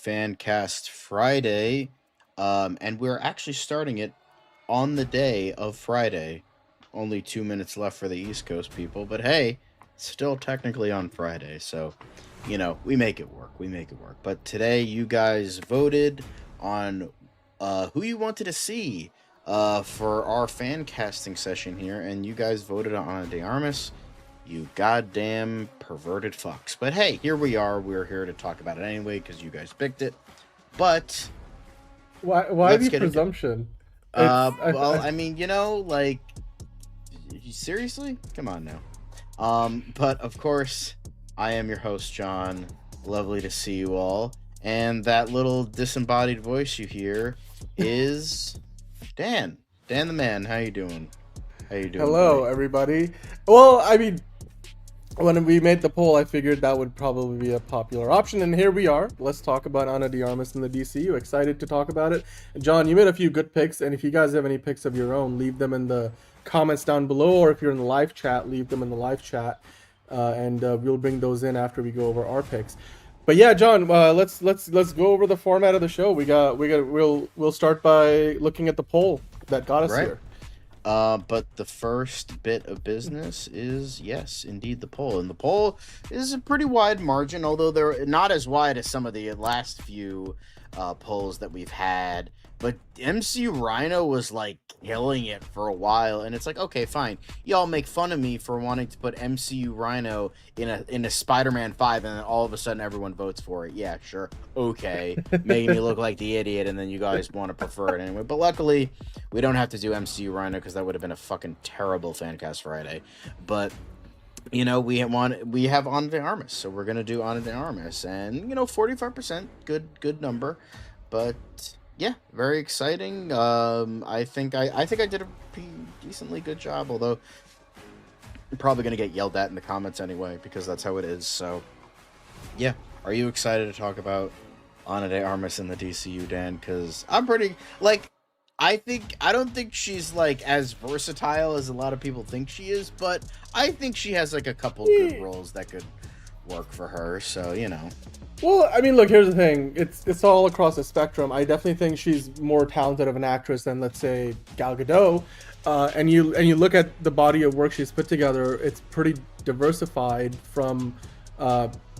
Fancast Friday, and we're actually starting it on the day of Friday. Only 2 minutes left for the East Coast people, but hey, still technically on Friday, so we make it work. We make it work. But today, you guys voted on who you wanted to see for our fan casting session here, and you guys voted on Ana de Armas. You goddamn perverted fucks. But hey, here we are. We're here to talk about it anyway because you guys picked it. But Why let's the get into it. presumption? Well, I mean, like, seriously? Come on now. But of course, I am your host, John. Lovely to see you all. And that little disembodied voice you hear is Dan. Dan the man. How you doing? How you doing, Hello, buddy? everybody. Well, I mean, when we made the poll, I figured that would probably be a popular option, and here we are. Let's talk about Ana de Armas in the DCU. Excited to talk about it. John, you made a few good picks, and if you guys have any picks of your own, leave them in the comments down below, or if you're in the live chat, leave them in the live chat, and we'll bring those in after we go over our picks. But yeah, John, let's go over the format of the show. We'll start by looking at the poll that got us Right. here. But the first bit of business is, yes, indeed, the poll. And the poll is a pretty wide margin, although they're not as wide as some of the last few polls that we've had. But MCU Rhino was like killing it for a while, and it's like, okay, fine. Y'all make fun of me for wanting to put MCU Rhino in a Spider-Man 5, and then all of a sudden everyone votes for it. Yeah, sure. Okay. Making me look like the idiot, and then you guys want to prefer it anyway. But luckily, we don't have to do MCU Rhino because that would have been a fucking terrible Fancast Friday. But we have Ana de Armas, so we're gonna do Ana de Armas, and 45%, good number, but yeah, very exciting. I think I did a pretty decently good job, although I'm probably gonna get yelled at in the comments anyway because that's how it is. So yeah, are you excited to talk about Ana de Armas in the DCU, Dan? Because I'm pretty like. I don't think she's like as versatile as a lot of people think she is, but I think she has like a couple good roles that could work for her. So Well, I mean, look, here's the thing. It's all across the spectrum. I definitely think she's more talented of an actress than, let's say, Gal Gadot. And you look at the body of work she's put together. It's pretty diversified from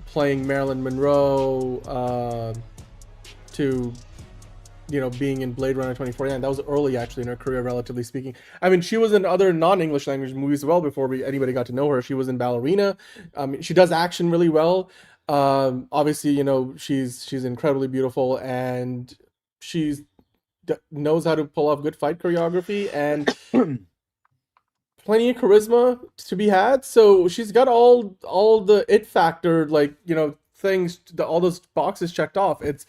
playing Marilyn Monroe to being in Blade Runner 2049. That was early, actually, in her career, relatively speaking. I mean, she was in other non-English language movies as well before anybody got to know her. She was in Ballerina. She does action really well. Obviously, she's incredibly beautiful, and she's knows how to pull off good fight choreography and plenty of charisma to be had. So she's got all the it factor, like things, all those boxes checked off. It's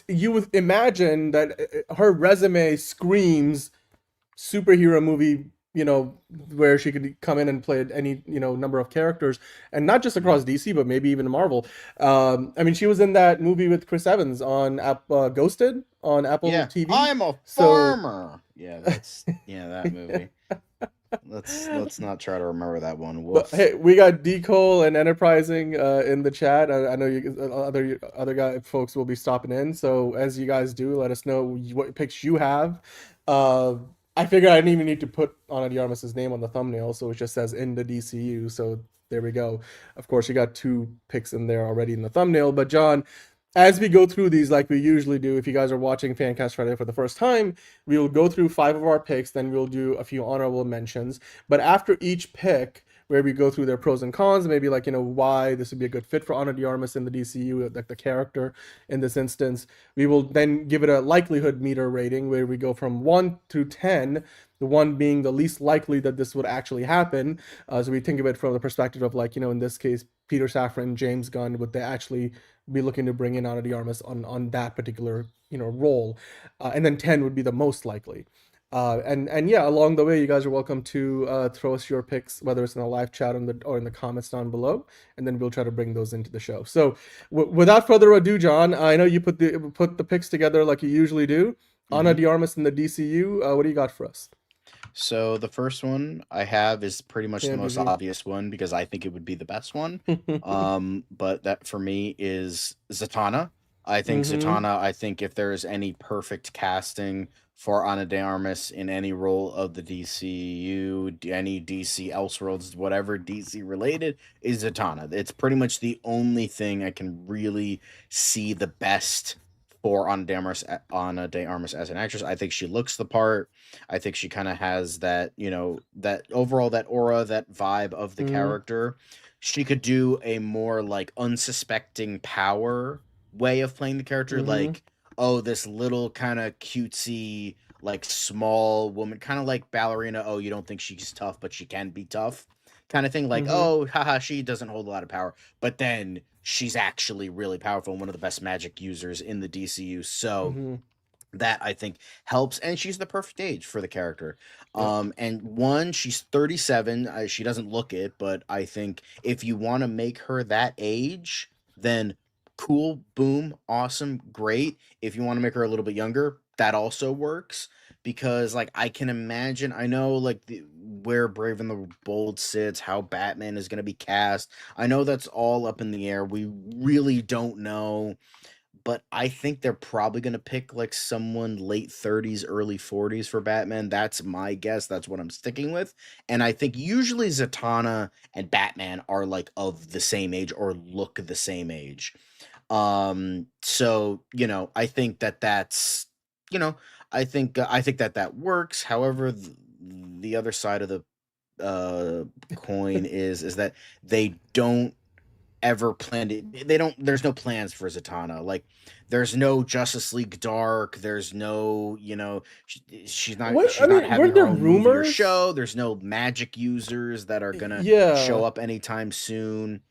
you would imagine that her resume screams superhero movie, where she could come in and play any number of characters, and not just across DC, but maybe even Marvel. I mean, she was in that movie with Chris Evans on Ghosted on Apple TV. I'm a farmer. Yeah, that movie. Let's not try to remember that one. Woof. But hey, we got D Cole and Enterprising in the chat. I know you other guy folks will be stopping in. So as you guys do, let us know what picks you have. I figured I didn't even need to put Ana de Armas's name on the thumbnail, so it just says in the DCU. So there we go. Of course, you got 2 picks in there already in the thumbnail. But John, as we go through these, like we usually do, if you guys are watching Fancast Friday for the first time, we will go through 5 of our picks, then we'll do a few honorable mentions. But after each pick, where we go through their pros and cons, maybe like why this would be a good fit for Ana de Armas in the DCU, like the character in this instance, we will then give it a likelihood meter rating where we go from 1 to 10, the 1 being the least likely that this would actually happen. So we think of it from the perspective of, like, in this case, Peter Safran, James Gunn, would they actually be looking to bring in Ana de Armas on that particular role, and then 10 would be the most likely. And yeah, along the way, you guys are welcome to throw us your picks, whether it's in the live chat or in the comments down below, and then we'll try to bring those into the show. So without further ado, John, I know you put the picks together like you usually do. Ana de Armas in the DCU. What do you got for us? So the first one I have is pretty much the most TMZ. obvious one because I think it would be the best one. But that for me is Zatanna. I think Mm-hmm. Zatanna, I think if there is any perfect casting for Ana de Armas in any role of the DCU, any DC Elseworlds, whatever DC related, is Zatanna. It's pretty much the only thing I can really see the best for Ana de Armas as an actress. I think she looks the part. I think she kind of has that, that overall, that aura, that vibe of the Mm-hmm. character. She could do a more like unsuspecting power way of playing the character, Mm-hmm. like, oh, this little kind of cutesy, like small woman, kind of like ballerina. Oh, you don't think she's tough, but she can be tough, kind of thing. Like, Mm-hmm. oh, haha, she doesn't hold a lot of power, but then she's actually really powerful and one of the best magic users in the DCU. So Mm-hmm. that I think helps, and she's the perfect age for the character. Yep. And one, she's 37. She doesn't look it, but I think if you want to make her that age, then cool, boom, awesome, great. If you want to make her a little bit younger, that also works, because like I can imagine, I know like where Brave and the Bold sits, how Batman is going to be cast. I know that's all up in the air. We really don't know, but I think they're probably going to pick like someone late 30s, early 40s for Batman. That's my guess. That's what I'm sticking with. And I think usually Zatanna and Batman are like of the same age or look the same age. So, I think that that's, you know, I think that that works. However, the other side of the coin is that they don't ever planned it. They don't. There's no plans for Zatanna. Like, there's no Justice League Dark. There's no, she's not. What I She's not mean, having weren't her there own movie or rumors? show. There's no magic users that are gonna show Yeah. up anytime soon.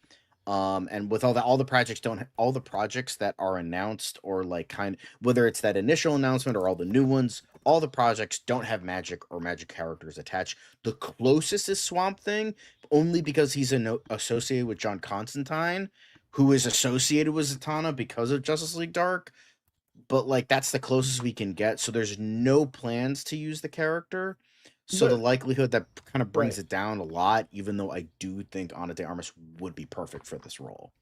And with all the projects don't all the projects that are announced, or like whether it's that initial announcement or all the new ones, all the projects don't have magic or magic characters attached. The closest is Swamp Thing, only because he's associated with John Constantine, who is associated with Zatanna because of Justice League Dark. But like that's the closest we can get. So there's no plans to use the character. So the But likelihood that kind of brings right. it down a lot, even though I do think Ana de Armas would be perfect for this role.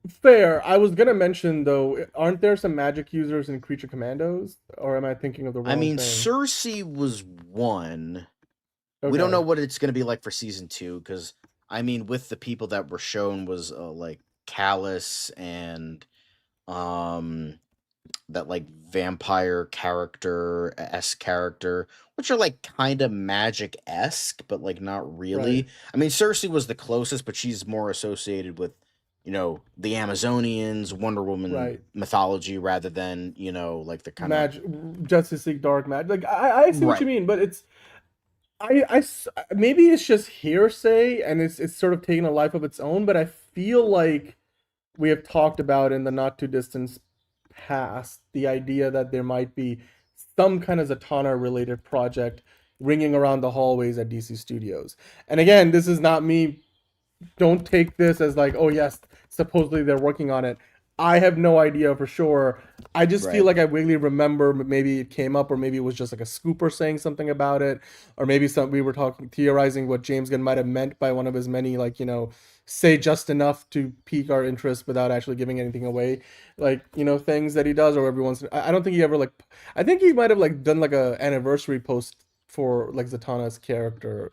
Fair. I was gonna mention though, aren't there some magic users in Creature Commandos? Or am I thinking of the I wrong mean, thing? Cersei was one. We don't know Okay. what it's going to be like for season two, because I mean, with the people that were shown was like Callus and um that like vampire character s character, which are like kind of magic esque, but like not Right. really. I mean, Cersei was the closest, but she's more associated with the Amazonians, Wonder Woman Right. mythology, rather than like the kind of Magic Justice League Dark Magic. Like I see what you right, mean, but it's maybe it's just hearsay and it's sort of taking a life of its own, but I feel like we have talked about in the not too distant past the idea that there might be some kind of Zatanna related project ringing around the hallways at DC Studios. And again, this is not me, don't take this as like, oh yes, supposedly they're working on it. I have no idea for sure. I just feel right, like I vaguely remember maybe it came up, or maybe it was just like a scooper saying something about it, or maybe we were talking theorizing what James Gunn might have meant by one of his many like say just enough to pique our interest without actually giving anything away, like things that he does, or every once. I don't think he ever like. I think he might have like done like a anniversary post for like Zatanna's character,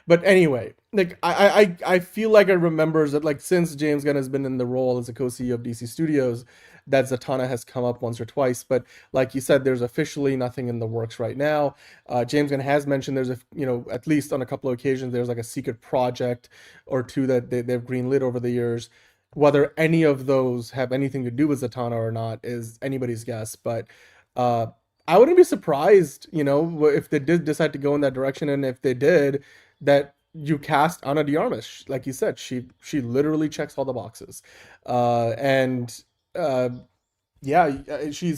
but anyway, like I feel like I remembers that like since James Gunn has been in the role as a co-CEO of DC Studios, that Zatanna has come up once or twice. But like you said, there's officially nothing in the works right now. James Gunn has mentioned there's a at least on a couple of occasions there's like a secret project or two that they've greenlit over the years. Whether any of those have anything to do with Zatanna or not is anybody's guess. But uh, I wouldn't be surprised, if they did decide to go in that direction, and if they did, that you cast Ana de Armas. Like you said, she literally checks all the boxes, and uh, yeah, she.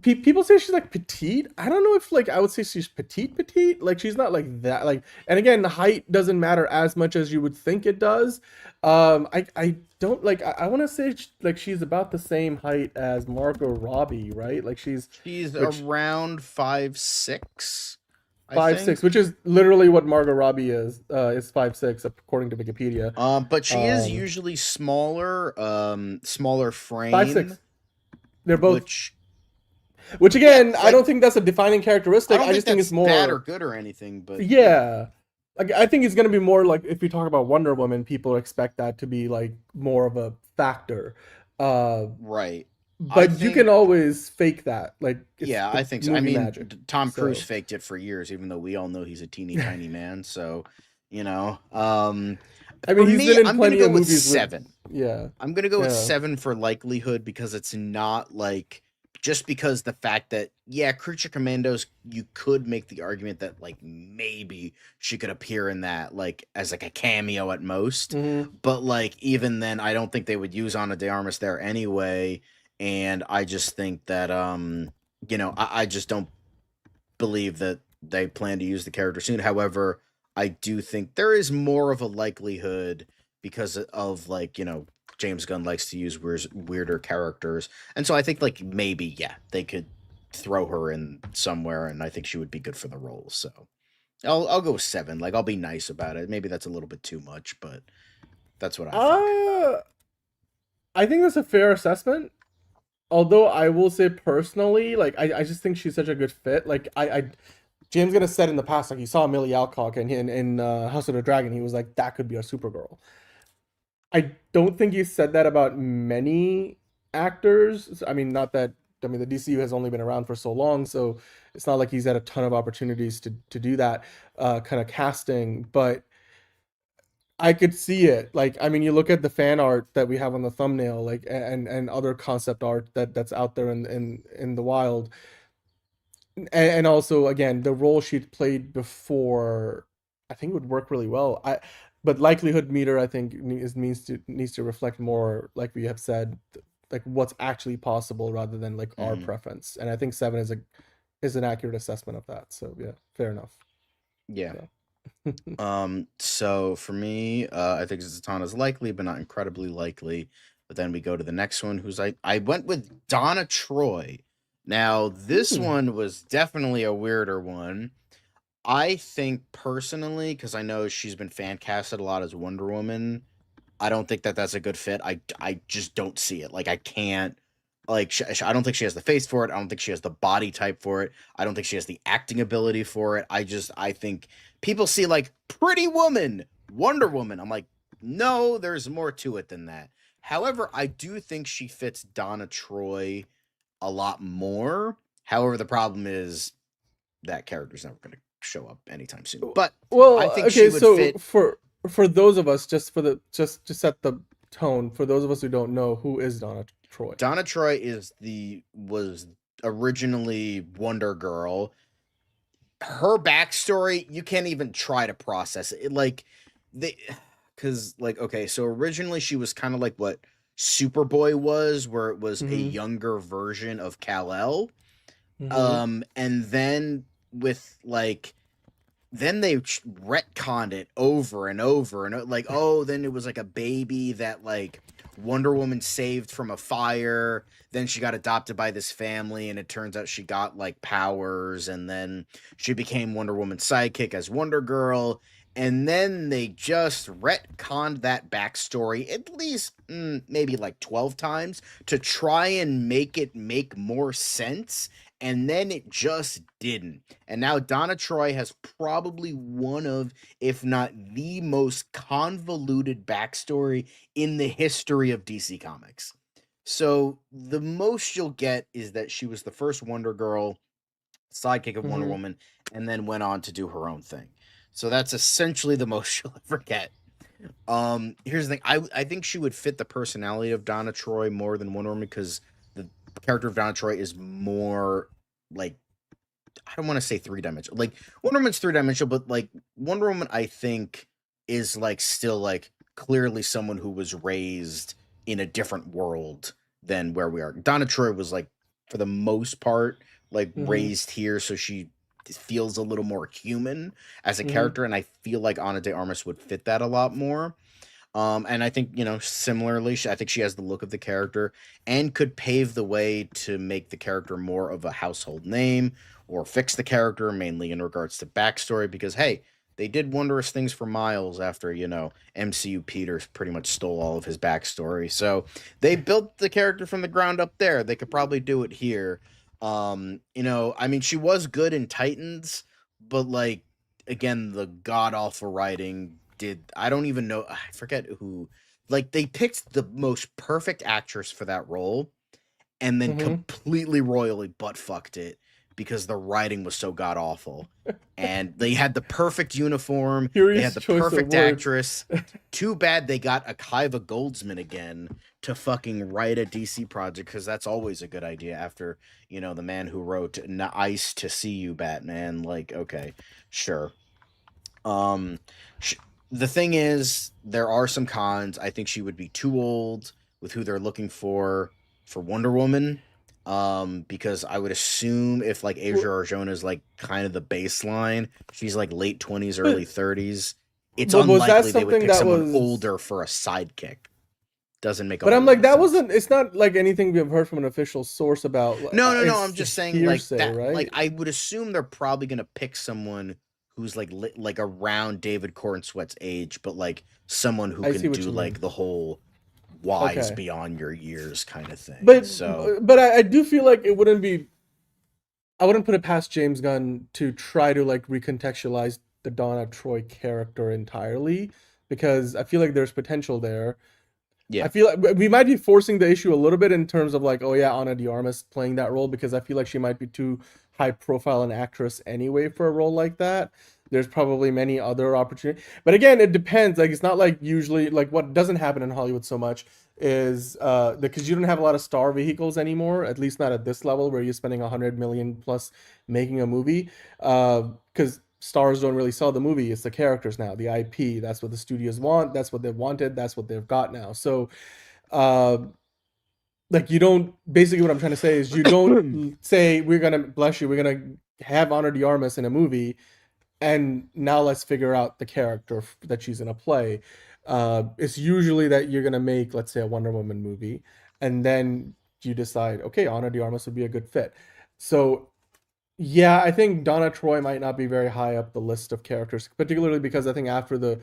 People say she's like petite. I don't know if like I would say she's petite. Like she's not like that. Like, and again, the height doesn't matter as much as you would think it does. I don't like. I want to say like she's about the same height as Margot Robbie, right? Like she's, she's which around 5'6". I 5'6", think. which is literally what Margot Robbie is 5'6", according to Wikipedia. But she is Um, usually smaller, smaller five frame, six. They're both, which which yeah, again, I like don't think that's a defining I characteristic. don't I think just think it's that's bad or more, good or anything, but yeah, yeah. Like I think it's gonna be more like if we talk about Wonder Woman, people expect that to be like more of a factor. Uh, right. I but you can think always fake that. Like it's yeah, I the think so. I movie mean, magic. Tom Cruise So faked it for years, even though we all know he's a teeny tiny man. So, you know, I for mean, he's me, been in I'm gonna plenty go of with movies with, 7. yeah, I'm gonna go with yeah. 7 for likelihood because it's not like just because the fact that yeah, Creature Commandos, you could make the argument that like maybe she could appear in that like as like a cameo at most, Hmm. but like even then, I don't think they would use Ana de Armas there anyway, and I just think that I just don't believe that they plan to use the character soon. However, I do think there is more of a likelihood because of like, James Gunn likes to use weirder characters. And so I think like maybe yeah, they could throw her in somewhere and I think she would be good for the role. So I'll go with 7. Like I'll be nice about it. Maybe that's a little bit too much, but that's what I think. Uh, I think that's a fair assessment. Although I will say personally, like I just think she's such a good fit. Like James Gunn has said in the past, like he saw Millie Alcock and in House of the Dragon, he was like that could be a Supergirl. I don't think he said that about many actors. I mean, not that I mean the DCU has only been around for so long, so it's not like he's had a ton of opportunities to do that kind of casting. But I could see it. Like, I mean, you look at the fan art that we have on the thumbnail, like, and other concept art that's out there in the wild, and also again the role she'd played before, I think would work really well. But likelihood meter I think needs to reflect more, like we have said, like what's actually possible rather than like our Hmm. preference. And I think 7 is an accurate assessment of that. So yeah, fair enough. Yeah. So. So for me, I think Zatanna's likely, but not incredibly likely. But then we go to the next one, who's I went with Donna Troy. Now, this Hmm. one was definitely a weirder one. I think personally, because I know she's been fan casted a lot as Wonder Woman, I don't think that that's a good fit. I just don't see it. Like I can't. Like I don't think she has the face for it. I don't think she has the body type for it. I don't think she has the acting ability for it. I think people see like Pretty Woman, Wonder Woman. I'm like, no, there's more to it than that. However, I do think she fits Donna Troy a lot more. However, the problem is that character's never going to show up anytime soon. But I Well, think she okay, would so fit. for those of us, just to set the tone, for those of us who don't know, who is Donna Troy? Donna Troy was originally Wonder Girl. Her backstory, you can't even try to process it. Like they because like okay, so originally she was kind of like what Superboy was, where it was a Mm-hmm. younger version of Kal-El. Mm-hmm. And then with like then they retconned it over and over and like then it was like a baby that like Wonder Woman saved from a fire, then she got adopted by this family and it turns out she got like powers and then she became Wonder Woman's sidekick as Wonder Girl, and then they just retconned that backstory at least maybe like 12 times to try and make it make more sense, and then it just didn't. And now Donna Troy has probably one of, if not the most convoluted backstory in the history of DC Comics. So the most you'll get is that she was the first Wonder Girl, sidekick of Wonder Mm-hmm. Woman, and then went on to do her own thing. So that's essentially the most you'll ever get. Here's the thing. I think she would fit the personality of Donna Troy more than Wonder Woman because the character of Donna Troy is more like I don't want to say three dimensional. Like Wonder Woman's three dimensional, but like Wonder Woman, I think is like still like clearly someone who was raised in a different world than where we are. Donna Troy was like for the most part like Mm-hmm. raised here, so she feels a little more human as a Mm-hmm. character, and I feel like Ana de Armas would fit that a lot more. And I think, similarly, I think she has the look of the character and could pave the way to make the character more of a household name, or fix the character, mainly in regards to backstory, because hey, they did wondrous things for Miles after, MCU Peters pretty much stole all of his backstory. So they built the character from the ground up there. They could probably do it here. I mean, she was good in Titans, but like again, the god awful writing did. I don't even know. I forget who. Like they picked the most perfect actress for that role, and then Mm-hmm. completely royally butt fucked it because the writing was so god awful. And they had the perfect uniform, they had Curious the choice of perfect words. actress. Too bad they got Akiva Goldsman again to fucking write a DC project, because that's always a good idea after, the man who wrote Ice to See You Batman. Like, okay, sure. Um, sh- the thing is, there are some cons. I think she would be too old with who they're looking for Wonder Woman. Because I would assume if like Asia Well, Arjona is like kind of the baseline, she's like late 20s, but early 30s. It's but was that unlikely they would something pick that someone was? older for a sidekick. Doesn't make a But I'm whole like, lot of that sense. wasn't. It's not like anything we've heard from an official source about. No, no, no. I'm It's just just saying like hearsay, that. Like right? I would assume they're probably gonna pick someone who's like around David Cornsweet's age, but like someone who I can see what do you mean. like the whole wise Okay, beyond your years kind of thing. but So but I do feel like it wouldn't be. I wouldn't put it past James Gunn to try to like recontextualize the Donna Troy character entirely, because I feel like there's potential there. I yeah, feel like we might be forcing the issue a little bit in terms of like, oh yeah, Ana de Armas playing that role, because I feel like she might be too high profile an actress anyway for a role like that. There's probably many other opportunities, but again, it depends. Like it's not like usually like what doesn't happen in Hollywood so much is because you don't have a lot of star vehicles anymore, at least not at this level where you're spending 100 million plus making a movie. Because stars don't really sell the movie, it's the characters now, the IP. That's what the studios want, that's what they've wanted, that's what they've got now. So uh like you don't, basically what I'm trying to say is you don't say we're gonna bless you, we're gonna have Honor de Armas in a movie and now let's figure out the character that she's gonna play. It's usually that you're gonna make, let's say, a Wonder Woman movie, and then you decide, okay, Ana de Armas would be a good fit. So yeah, I think Donna Troy might not be very high up the list of characters, particularly because I think after the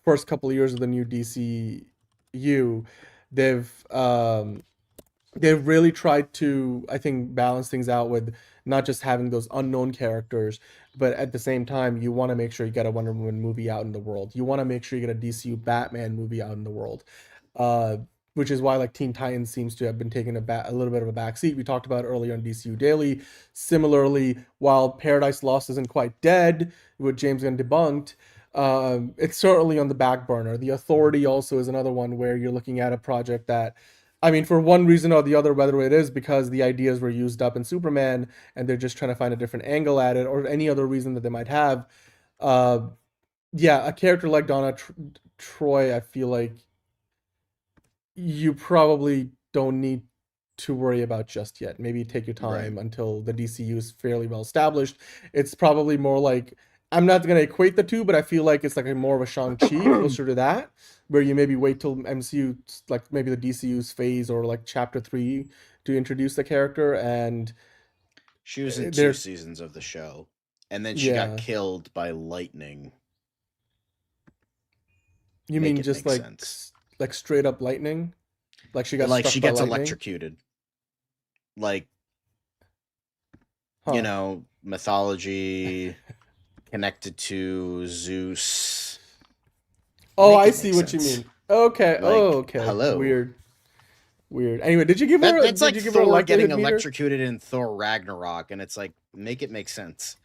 first couple of years of the new DCU, they've they've really tried to, I think, balance things out with not just having those unknown characters, but at the same time you want to make sure you get a Wonder Woman movie out in the world, you want to make sure you get a DCU Batman movie out in the world. uh which is why like Teen Titans seems to have been taking a little bit of a backseat. We talked about earlier on DCU Daily. Similarly, while Paradise Lost isn't quite dead, what James Gunn debunked, it's certainly on the back burner. The Authority also is another one where you're looking at a project that, I mean, for one reason or the other, whether it is because the ideas were used up in Superman and they're just trying to find a different angle at it, or any other reason that they might have, uh, yeah, a character like Troy, I feel like you probably don't need to worry about just yet. Maybe take your right. time until the DCU is fairly well established. It's probably more like, I'm not going to equate the two, but I feel like it's like a more of a Shang-Chi, closer to that, where you maybe wait till MCU, like maybe the DCU's phase or like chapter 3 to introduce the character. And She was in two there's, seasons of the show, and then she got yeah, killed by lightning. you Make mean it just make sense. like straight up lightning? Like she got Like she struck by gets lightning? electrocuted. Like, Huh. mythology connected to Zeus. Oh, Make I it see make what you sense. mean. Okay. Oh, Like, okay. hello. Weird. Weird. Anyway, did you give That her that's did like you give her a Thor getting likelihood meter? electrocuted in Thor Ragnarok, and it's like, make it make sense.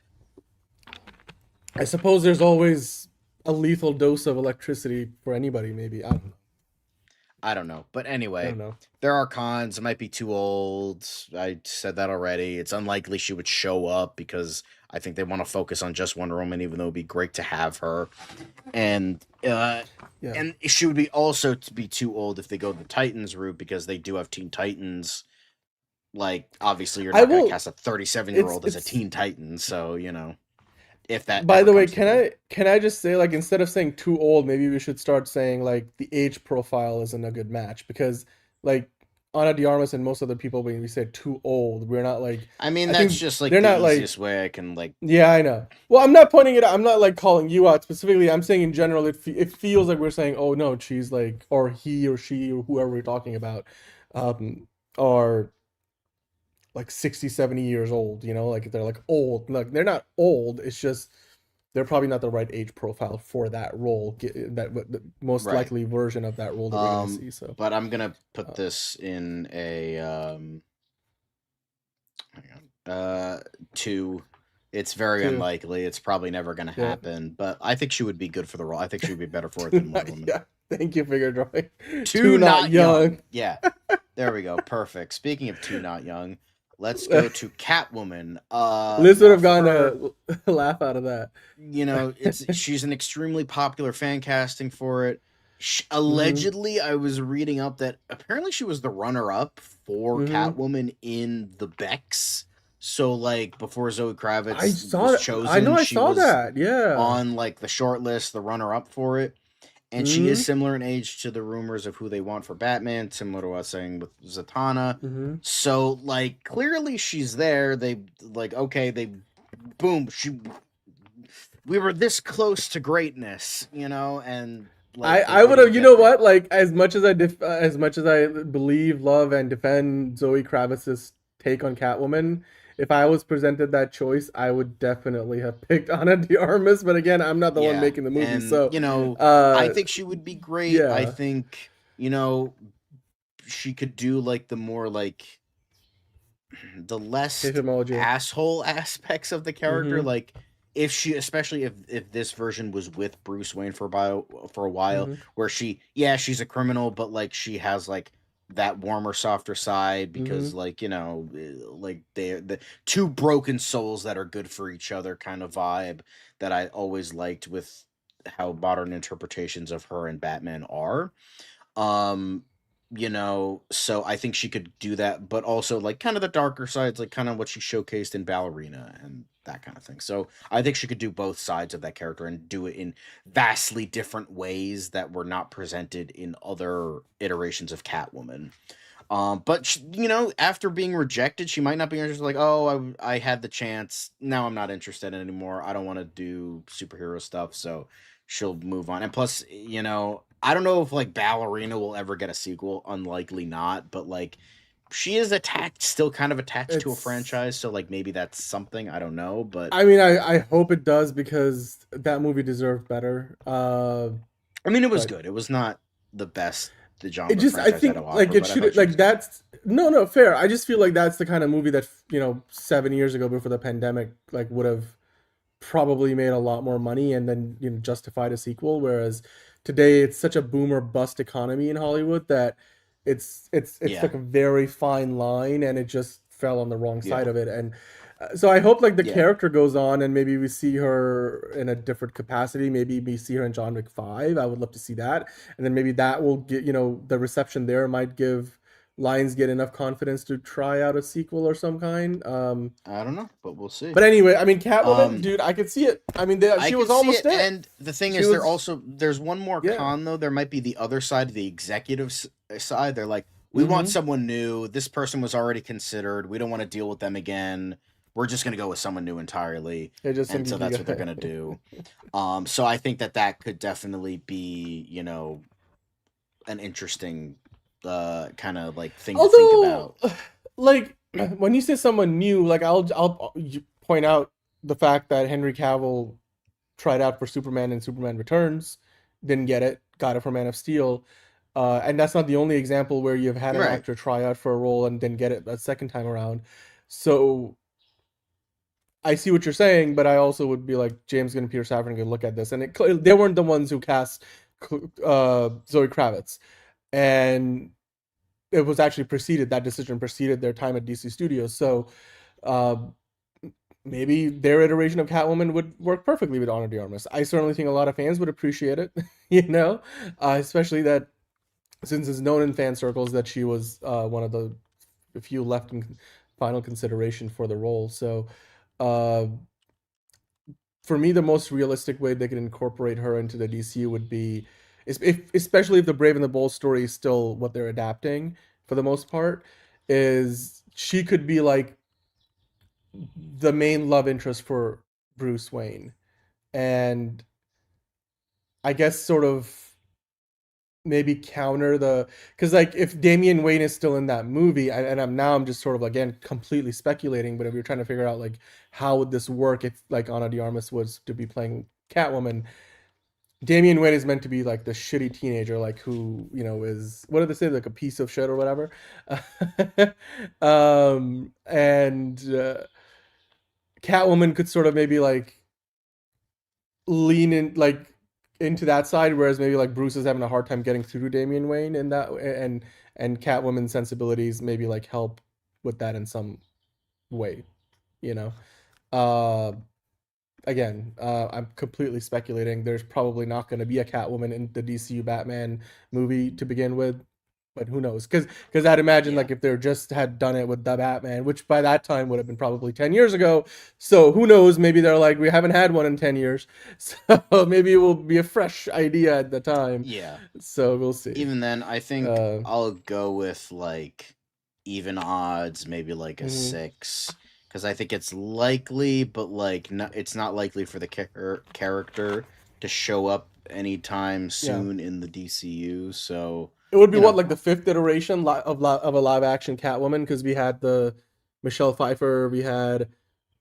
I suppose there's always a lethal dose of electricity for anybody, maybe. I don't know. I don't know. But I anyway, don't know. there are cons. It might be too old. I said that already. It's unlikely she would show up because I think they want to focus on just Wonder Woman, even though it'd be great to have her. And Yeah. and she would be also to be too old if they go the Titans route, because they do have Teen Titans. Like, obviously you're I not gonna will cast a 37-year old as a it's Teen Titan, so if that by ever the way, comes together. can I just say, like, instead of saying too old, maybe we should start saying like the age profile isn't a good match, because like Ana de Armas and most other people, when we said too old, we're not like, I mean, I that's think just like they're the not like, easiest way I can like. yeah, I know. Well, I'm not pointing it out. I'm not like calling you out specifically. I'm saying in general, it feels like we're saying, oh no, she's like, or he or she or whoever we're talking about, um, are like 60, 70 years old, you know, like they're like old. Like they're not old. It's just they're probably not the right age profile for that role, that the most Right. likely version of that role that we're gonna Um, see. So, but I'm gonna put uh, this in a hang on, 2. It's very two, unlikely. It's probably never gonna yeah, happen. But I think she would be good for the role. I think she would be better for it than Wonder Woman. yeah. Thank you, figure drawing. Two Two, not not young. young. Yeah. There we go. Perfect. Speaking of two not young, let's go to Catwoman. Liz would Now have for gotten her, a laugh out of that. she's an extremely popular fan casting for it. Hmm. Allegedly, I was reading up that apparently she was the runner-up for Hmm. Catwoman in the Becks. So like before Zoe I Kravitz saw was that. I know chosen, I she saw was that. Yeah. on like the short list, the runner-up for it. And she is Hmm. similar in age to the rumors of who they want for Batman, similar to what I was saying with Zatanna. Hmm. So like clearly she's there. They like okay, they boom, she we were this close to greatness, and like they I would didn't have, you get know there. what? Like as much as I believe, love, and defend Zoe Kravitz's take on Catwoman, if I was presented that choice, I would definitely have picked Ana de Armas. But again, I'm not the one Yeah. making the movie, And so I uh, think she would be great. I yeah, think, she could do like the more like the less epistemology. asshole aspects of the character. Mm-hmm. Like if she, especially if this version was with Bruce Wayne for a while, Mm-hmm. where she's a criminal, but like she has like that warmer, softer side Mm-hmm. because like like they're the two broken souls that are good for each other kind of vibe that I always liked with how modern interpretations of her and Batman are. um so I think she could do that, but also like kind of the darker sides, like kind of what she showcased in Ballerina and that kind of thing. So I think she could do both sides of that character and do it in vastly different ways that were not presented in other iterations of Catwoman. But after being rejected, she might not be interested. Like, oh, I had the chance. Now I'm not interested anymore. I don't want to do superhero stuff. So she'll move on. And plus, I don't know if like Ballerina will ever get a sequel. Unlikely not. But like, she is still kind of attached to a It's. franchise. So like, maybe that's something. I don't know. But I mean, I hope it does because that movie deserved better. I mean, it was But good. It was not the best the John it Wick just, I franchise had to think like offer, it but I thought should, she was like good. that's no fair. I just feel like that's the kind of movie that 7 years ago before the pandemic like would have probably made a lot more money and then justified a sequel. Whereas today it's such a boomer bust economy in Hollywood that it's Yeah. like a very fine line, and it just fell on the wrong Yeah. side of it. And so I hope like the Yeah. character goes on, and maybe we see her in a different capacity. Maybe we see her in John Wick 5. I would love to see that, and then maybe that will get the reception there might give Lionsgate enough confidence to try out a sequel or some kind. I don't know, but we'll see. But anyway, I mean, Catwoman, Um, dude, I could see it. I mean, I she was could see almost it, it. and the thing She is, was, there's one more yeah. con though. There might be the other side, the executive side. They're like, we want Mm-hmm. someone new. This person was already considered. We don't want to deal with them again. We're just gonna go with someone new entirely, It just and so that's what they're gonna MVP. do. So I think that could definitely be, an interesting, kind of like thing to think Although, about. like, when you say someone new, like, I'll point out the fact that Henry Cavill tried out for Superman in Superman Returns, didn't get it, got it for Man of Steel. And that's not the only example where you've had an Right. actor try out for a role and then get it a second time around. So I see what you're saying, but I also would be like, James Gunn and Peter Safran could look at this, and they weren't the ones who cast Zoe Kravitz, and it was actually preceded that decision preceded their time at DC Studios. So uh, maybe their iteration of Catwoman would work perfectly with Ana de Armas. I certainly think a lot of fans would appreciate it, especially that since it's known in fan circles that she was one of the few left in final consideration for the role. So. Uh, for me, the most realistic way they could incorporate her into the DCU would be, especially if the Brave and the Bold story is still what they're adapting. for the most part, is she could be like the main love interest for Bruce Wayne, and I guess sort of maybe counter the, because like if Damian Wayne is still in that movie, and I'm just sort of again completely speculating, but if you're trying to figure out like how would this work if like Ana de Armas was to be playing Catwoman, Damian Wayne is meant to be like the shitty teenager, like who is, what did they say, like a piece of shit or whatever, and Catwoman could sort of maybe like lean in like into that side, whereas maybe like Bruce is having a hard time getting through to Damian Wayne in that, and Catwoman's sensibilities maybe like help with that in some way, you know. Uh, Again, I'm completely speculating. There's probably not going to be a Catwoman in the DCU Batman movie to begin with, but who knows? Because I'd imagine Yeah. like if they just had done it with the Batman, which by that time would have been probably 10 years ago. So who knows? Maybe they're like, we haven't had one in 10 years, so maybe it will be a fresh idea at the time. Yeah. So we'll see. Even then, I think Uh, I'll go with like even odds, maybe like a mhm. 6, because I think it's likely, but like it's not likely for the character to show up anytime Yeah, soon in the DCU. So it would be you what, know, like the fifth iteration of a live action Catwoman, because we had the Michelle Pfeiffer, we had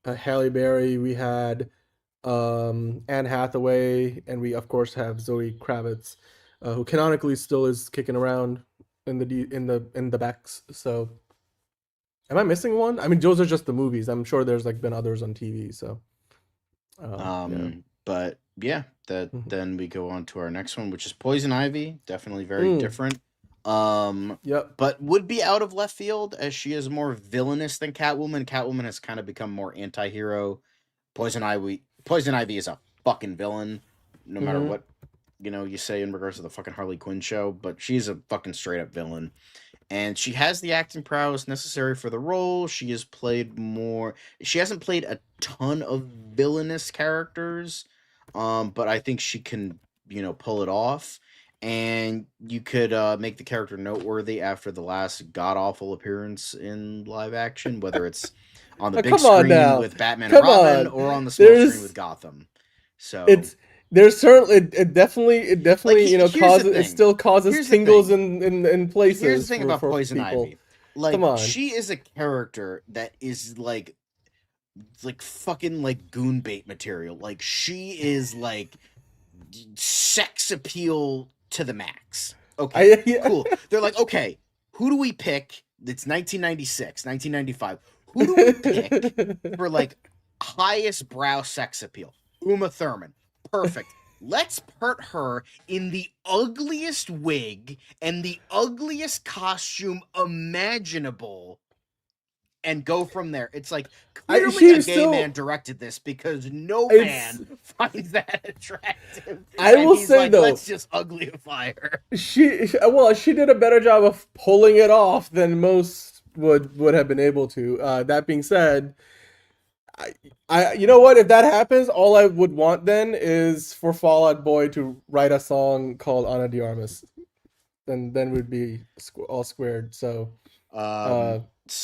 Halle Berry, we had Anne Hathaway, and we of course have Zoe Kravitz, who canonically still is kicking around in the backs. So, am I missing one? I mean, those are just the movies. I'm sure there's like been others on TV. So, yeah. but yeah, that Mhm. then we go on to our next one, which is Poison Ivy. Definitely very Mm, different. Um, yep. but would be out of left field as she is more villainous than Catwoman. Catwoman has kind of become more anti-hero. Poison Ivy is a fucking villain, no matter Hmm. what you say in regards to the fucking Harley Quinn show. But she's a fucking straight up villain, and she has the acting prowess necessary for the role. She has played more. She hasn't played a ton of villainous characters, but I think she can, pull it off. And you could make the character noteworthy after the last god awful appearance in live action, whether it's on the big Come on screen now, with Batman and come Robin on. or on the small screen with There's Gotham. So, it's there's certainly it like, definitely here's the causes, it thing. still causes Here's the tingles thing. in Here's the places thing about for Poison people. Ivy. Come Like, on. she is a character that is like fucking like goon bait material. Like, she is like sex appeal to the max. Okay, I yeah. cool. They're like, okay, who do we pick? It's 1996, 1995. Who do we pick for like highest brow sex appeal? Uma Thurman. Perfect. Let's put her in the ugliest wig and the ugliest costume imaginable and go from there. It's like clearly a She gay still, man directed this because no it's, man finds that attractive. I And will he's say like, though, let's just uglify her. she did a better job of pulling it off than most would have been able to. That being said, I, you know what? If that happens, all I would want then is for Fall Out Boy to write a song called Ana de Armas. Then we'd be all squared. So, uh,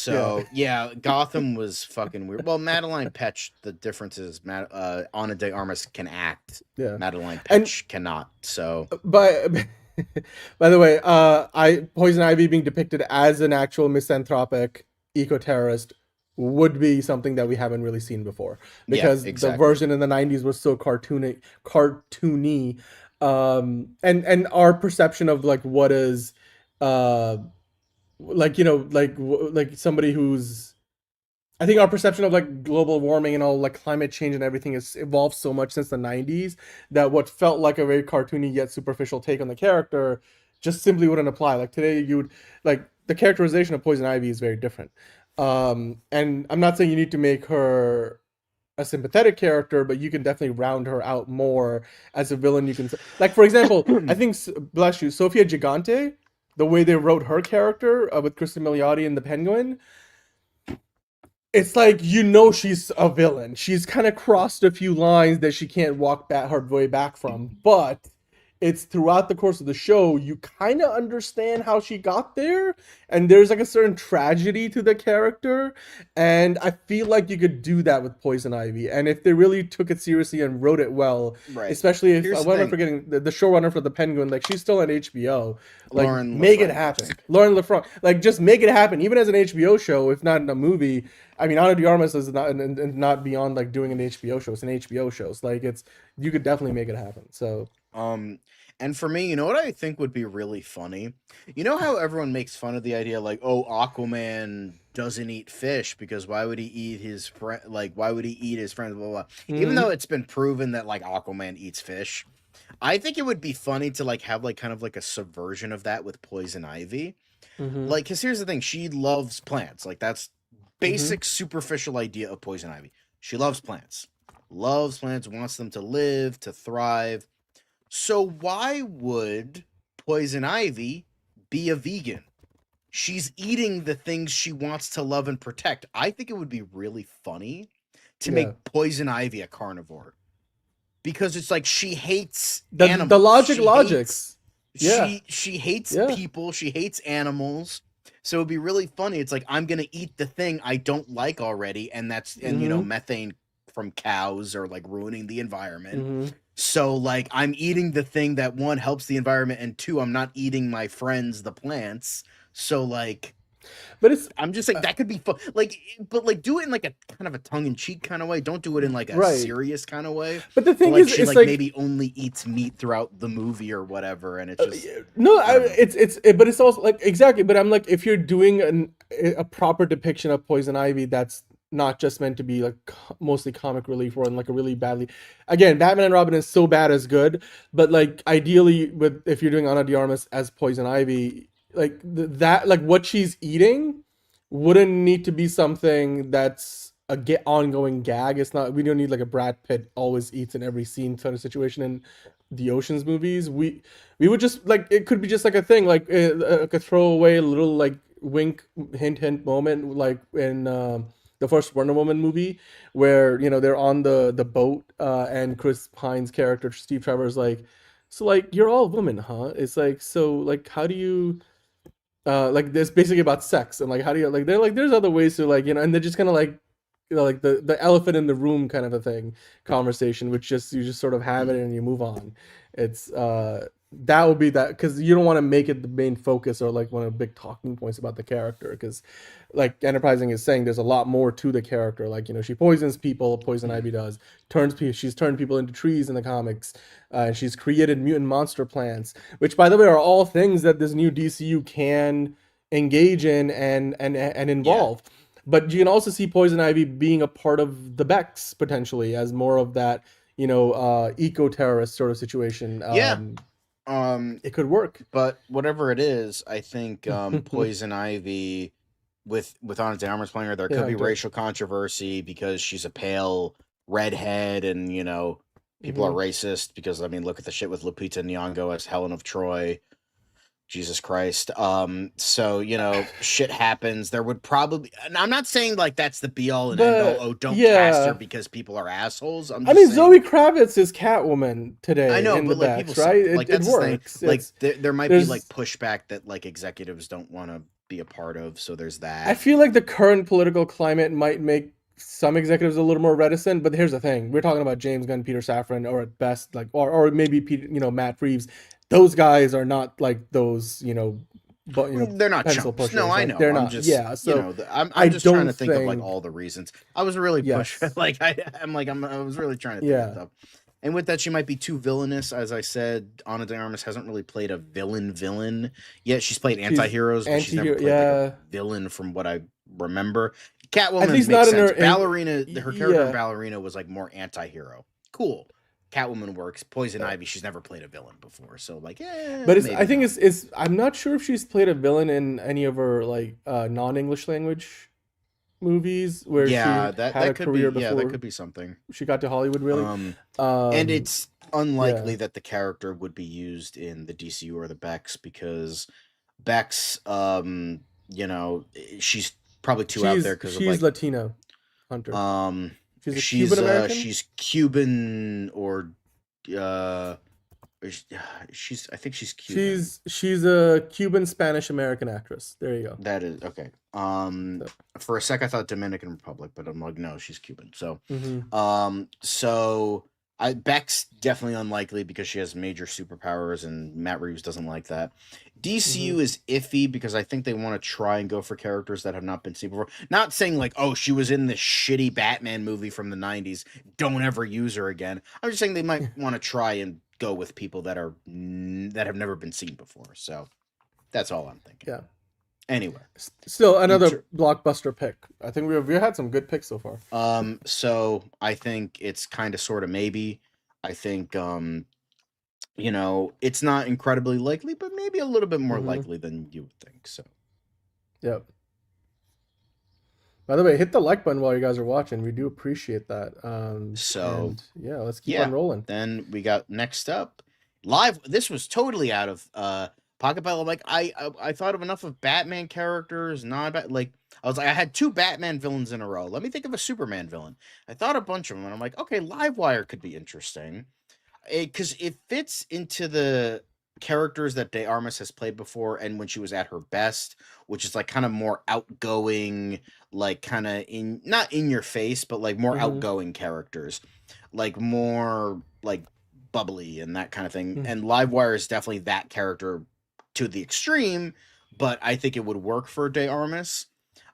yeah, So yeah, Gotham was fucking weird. Well, Madeline Petch, the difference is Ana de Armas can act. yeah, Madeline and Petch cannot. So by by the way, I Poison Ivy being depicted as an actual misanthropic eco terrorist would be something that we haven't really seen before, yeah, because the exactly. version in the 90s was so cartoony, and our perception of like what is, uh like like somebody who's, I think our perception of like global warming and all like climate change and everything has evolved so much since the 90s that what felt like a very cartoony yet superficial take on the character just simply wouldn't apply. Like today, you would, like, the characterization of Poison Ivy is very different. And I'm not saying you need to make her a sympathetic character, but you can definitely round her out more as a villain. You can, like, for example, I think, bless you, Sofia Gigante, the way they wrote her character, with Kristen Milioti and the Penguin, it's like, she's a villain. She's kind of crossed a few lines that she can't walk back her way back from, but it's throughout the course of the show you kind of understand how she got there, and there's like a certain tragedy to the character, and I feel like you could do that with Poison Ivy, and if they really took it seriously and wrote it well, Right. especially if Here's the what am I thing, forgetting, the showrunner for the Penguin, like she's still on HBO, like Lauren make it LaFranc. happen, Lauren LaFranc, like just make it happen, even as an HBO show, if not in a movie. I mean, Ana de Armas is not and not beyond like doing an HBO show. It's an HBO show. So like it's you could definitely make it happen. So Um, and for me, you know what I think would be really funny? You know how everyone makes fun of the idea, like, oh, Aquaman doesn't eat fish because why would he eat his friend? Like, why would he eat his friends? Blah, blah, blah. Even mm-hmm, though it's been proven that like Aquaman eats fish, I think it would be funny to like have like kind of like a subversion of that with Poison Ivy. mm-hmm, Like, because here's the thing, she loves plants. Like, that's mm-hmm. basic superficial idea of Poison Ivy. She loves plants, wants them to live, to thrive. So why would Poison Ivy be a vegan? She's eating the things she wants to love and protect. I think it would be really funny to Yeah. make Poison Ivy a carnivore because it's like she hates The animals. logic She hates logics. Yeah. she hates Yeah. people. She hates animals. So it'd be really funny. It's like I'm gonna eat the thing I don't like already, and Mm-hmm. methane from cows are like ruining the environment. Mm-hmm. So like I'm eating the thing that one helps the environment and two I'm not eating my friends the plants. So like But it's I'm just like that could be fun. Like but like do it in like a kind of a tongue in cheek kind of way. Don't do it in like a right. serious kind of way. But the But thing like is, she it's like like maybe only eats meat throughout the movie or whatever and it's just no, I don't know. but it's also like exactly. But I'm like, if you're doing a proper depiction of Poison Ivy, that's not just meant to be like mostly comic relief or in like a really badly. Again, Batman and Robin is so bad as good, but like ideally, with if you're doing Ana de Armas as Poison Ivy, like that, like what she's eating wouldn't need to be something that's a get ongoing gag. It's not. We don't need like a Brad Pitt always eats in every scene sort of situation in the Ocean's movies. We would just like it could be just like a thing like a throwaway little like wink hint moment like in the first Wonder Woman movie where you know they're on the boat and Chris Pine's character Steve Trevor's like, so like you're all women, huh? It's like, so like how do you like this basically about sex and like how do you like they're like there's other ways to like you know, and they're just kind of like you know like the elephant in the room kind of a thing conversation, which just you just sort of have it and you move on. It's that would be that, because you don't want to make it the main focus or like one of the big talking points about the character, because like Enterprising is saying there's a lot more to the character, like you know she poisons people, Poison Ivy does, she's turned people into trees in the comics, and she's created mutant monster plants, which by the way are all things that this new DCU can engage in and Yeah. involve. But you can also see Poison Ivy being a part of the Becks potentially as more of that, you know, eco terrorist sort of situation. Yeah. Um It could work. but whatever it is, I think Poison Ivy with Ana de Armas playing her, there Yeah, could be Hunter. racial controversy because she's a pale redhead, and you know people are Hmm. racist because I mean look at the shit with Lupita Nyong'o as Helen of Troy. Jesus Christ. So you know, shit happens. There would probably, and I'm not saying like that's the be all and end all. But Oh, don't cast her yeah, because people are assholes. I'm I just mean saying. Zoe Kravitz is Catwoman I today know, in the but like people Becks, right? suck. Like It that's the thing. works. Like It's there might be like there's pushback that like executives don't want to be a part of. So there's I that. feel like the current political climate might make some executives a little more reticent, but here's the thing: we're talking about James Gunn, Peter Safran, or at best, like, or maybe Peter, you know, Matt Reeves. Those guys are not like those, you know, but you know, They're not pencil chumps. No, pushers. I Like know. they're I'm not. just, Yeah. you So know, I I'm just trying don't to think of like think. all the reasons. I was really push Yes. like I was really trying to think of Yeah. stuff. And with that, she might be too villainous. As I said, Ana de Armas hasn't really played a villain yet. She's played She's anti-heroes, but she's never anti-hero. played like a Yeah. villain from what I remember. At Catwoman's least makes not in her. sense. Ballerina, her character in Yeah. Ballerina was like more anti-hero. Cool. Catwoman works. Poison Ivy, she's never played a villain before, so like, But it's I maybe think not. it's I'm not sure if she's played a villain in any of her like non-English language movies where Yeah, she that had a that could be. career Yeah, that before could be something. she got to Hollywood really. Um, and Um it's yeah. unlikely that the character would be used in the DCU or the Becks because Bex, you know, she's probably too out there because of She's like, Latino, Hunter. She's a Cuban American? she's Cuban or, uh, She's I think she's Cuban. She's a Cuban Spanish American actress. There you go. That is okay. So, For a sec I thought Dominican Republic, but I'm like, no, she's Cuban. mm-hmm, So I Beck's definitely unlikely because she has major superpowers, and Matt Reeves doesn't like that. mm-hmm. DCU is iffy because I think they want to try and go for characters that have not been seen before. Not saying like, oh, she was in this shitty Batman movie from the '90s. Don't ever use her again. I'm just saying they might want to try and go with people that are that have never been seen before. So that's all I'm thinking. Yeah. Anyway, Still in another ter- blockbuster pick. I think we had some good picks so far. so I think it's kind of sort of maybe. I think it's not incredibly likely, but maybe a little bit more Mm-hmm. likely than you would think. So Yep. By the way, hit the like button while you guys are watching. We do appreciate that. so And yeah, let's keep on yeah. rolling. Then we got next up live. This was totally out of pocket, but like I thought of enough of Batman characters, not like I was like I had two Batman villains in a row. Let me think of a Superman villain. I thought a bunch of them, and I'm like, okay, Livewire could be interesting. Because it fits into the characters that De Armas has played before, and when she was at her best, which is like kind of more outgoing, like kind of in not in your face, but like more Mm-hmm. outgoing characters, like more like bubbly and that kind of thing. And Livewire is definitely that character to the extreme, but I think it would work for De Armas.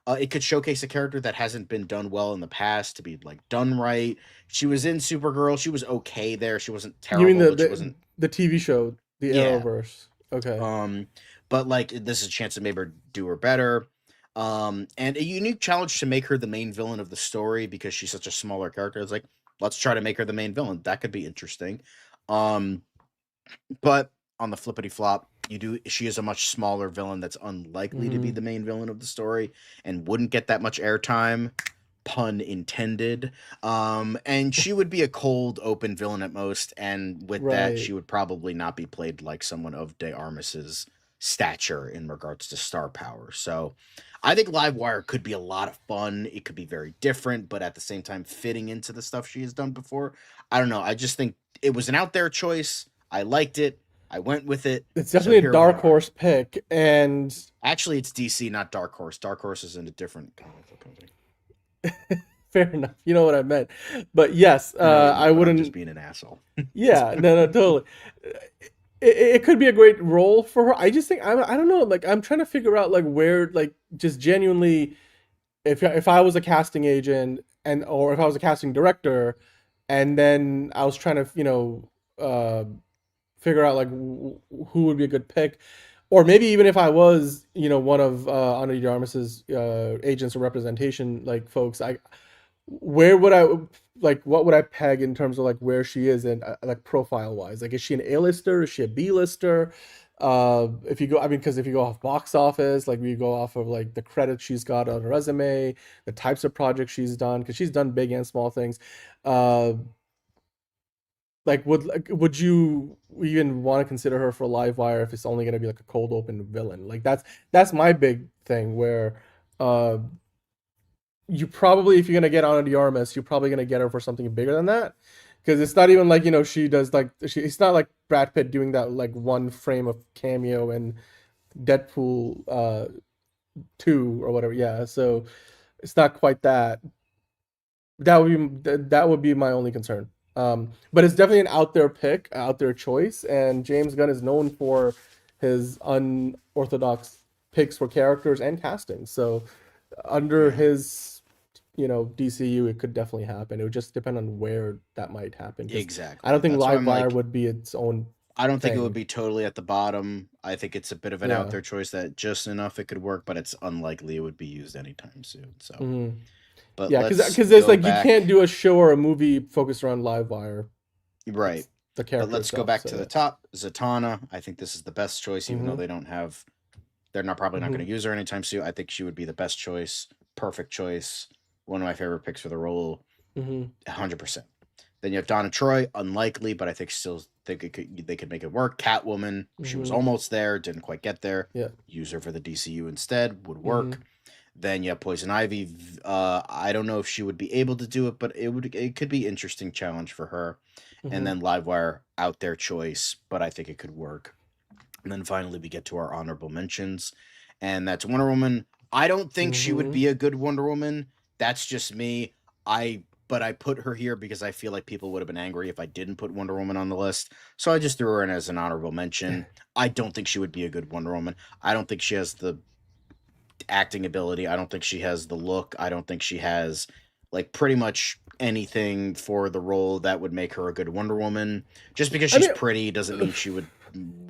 It could showcase a character that hasn't been done well in the past to be like done right. She was in Supergirl. She was okay there. She wasn't You mean terrible, but she wasn't. the TV show, the Yeah. Arrowverse? Okay. But like this is a chance to maybe do her better. And a unique challenge to make her the main villain of the story because she's such a smaller character. It's like let's try to make her the main villain. That could be interesting. Um, but on the flippity flop, she is a much smaller villain that's unlikely to be Mm-hmm. the main villain of the story and wouldn't get that much airtime, pun intended. And she would be a cold open villain at most, and with that Right. she would probably not be played like someone of De Armas's stature in regards to star power. So I think Livewire could be a lot of fun. It could be very different, but at the same time fitting into the stuff she has done before. I don't know. I just think it was an out there choice. I liked it. I went with it. It's So definitely a here we dark are. horse pick, and Actually, it's DC, not Dark Horse. Dark Horse is in a different comic book company. fair enough. You know what I meant. But yes, No, you I don't, but I'm just wouldn't. being an asshole. Yeah, no, totally. It could be a great role for her. I just think I don't know. Like I'm trying to figure out like where like just genuinely if I was a casting agent and or if I was a casting director, and then I was trying to uh, figure out like who would be a good pick, or maybe even if I was one of Ana de Armas's agents or representation like folks, I where would I like what would I peg in terms of like where she is in like profile wise? Like is she an A-lister? Is she a B-lister? If you go, I mean, because if you go off box office, like we go off of like the credits she's got on her resume, the types of projects she's done, because she's done big and small things. Uh, would you even want to consider her for Livewire if it's only going to be like a cold open villain? Like that's my big thing where uh you probably if you're gonna get Ana de Armas, you're probably gonna get her for something bigger than that. Because it's not even like she does like it's not like Brad Pitt doing that like one frame of cameo in Deadpool 2 or whatever. Yeah, so it's not quite that. That would be my only concern. But it's definitely an out there pick, out there choice, and James Gunn is known for his unorthodox picks for characters and casting. So under Yeah, his DCU, it could definitely happen. It would just depend on where that might happen because I exactly. don't think That's why I'm Livewire like, would be its own I don't think it would thing. be totally at the bottom. I think it's a bit of an out Yeah. there choice that just enough it could work, but it's unlikely it would be used anytime soon. So, Hmm. but Yeah, let's because there's go like you back. can't do a show or a movie focused around Livewire. Right. It's the But character let's go itself. back to So the yeah. top. Zatanna. I think this is the best choice, even though Hmm. they don't have they're not probably not going Hmm. to use her anytime soon. I think she would be the best choice, perfect choice, one of my favorite picks for the role, Hmm. 100%. Then you have Donna Troy, unlikely, but I think still they could make it work. Catwoman, she was Hmm. almost there, didn't quite get there. Yeah. Use her for the DCU instead would Hmm. work. Then yeah, Poison Ivy. I don't know if she would be able to do it, but it could be interesting challenge for her. And Hmm. then Livewire, out their choice, but I think it could work. And then finally, we get to our honorable mentions, and that's Wonder Woman. I don't think she would Hmm. be a good Wonder Woman. That's just me. But I put her here because I feel like people would have been angry if I didn't put Wonder Woman on the list. So I just threw her in as an honorable mention. I don't think she would be a good Wonder Woman. I don't think she has the acting ability. I don't think she has the look. I don't think she has like pretty much anything for the role that would make her a good Wonder Woman. Just because I she's mean, pretty doesn't mean she would